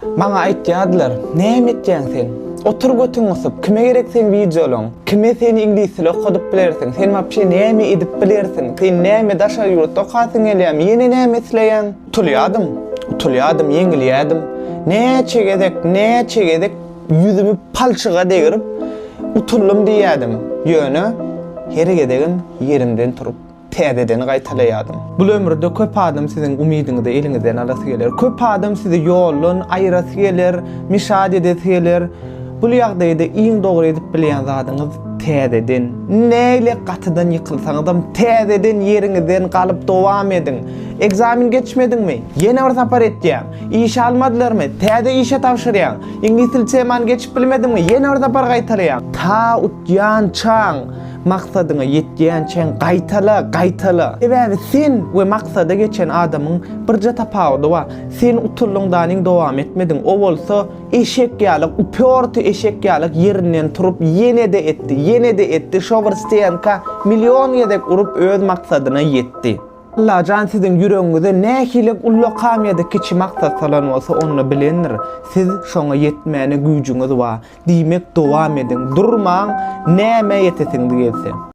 Maňa aýtýardylar, näme etjäň sen? Otur götüň osup, kime gerek sen videolong? Kime seni ingliz tili okudyp bilersiň? Sen mapşe näme edip bilersiň? Sen näme daşa ýurtda okasyň elýär? Ýene näme isleýän? Utulýadym, ýeňilýädim. Näçe gedek yüzümü palçyga degirip utullum diýädim. Ýöne her gedegin yerimden turup täzeden gaýtalaýadym. Bu ömürde köp adam siziň umidiňizi eliňizden alasy geler. Köp adam sizi ýolun aýrasy geler, mişad edesi geler. Bu ýagdaýda iň dogry edip bilýän zadyňyz täzeden. Näle gatydan ýykylsaňyzam täzeden ýeriňizden galyp dowam edin. Egzamin geçmediňmi? Ýene bir sapar etdiň. İş almadylarmy? Täze işe tapşyrýan. İnglis tilçeman geçip bilmediňmi? Ýene bir sapar gaýtalýan. Ta utýan çaň maksadyňa ýetýänçe gaýtala. Ebäbi sen we maksada geçen adamyň birje tapawdy bar. Sen utullugdaň dowam etmediň. O bolsa eşek ýalyk, upyorty eşek ýalyk ýerinden turup ýene de etdi. Şower steýanka million ýedek urup öz maksadyna ýetdi. Allah can sizin yüreğinize näkilik ullu kamyada kiçi maksat salan olsa onu bilenir. Siz şoňa yetmäne güýjüňiz bar. Diýmek dowam edin. Durmaň, näme ýetesin diýse.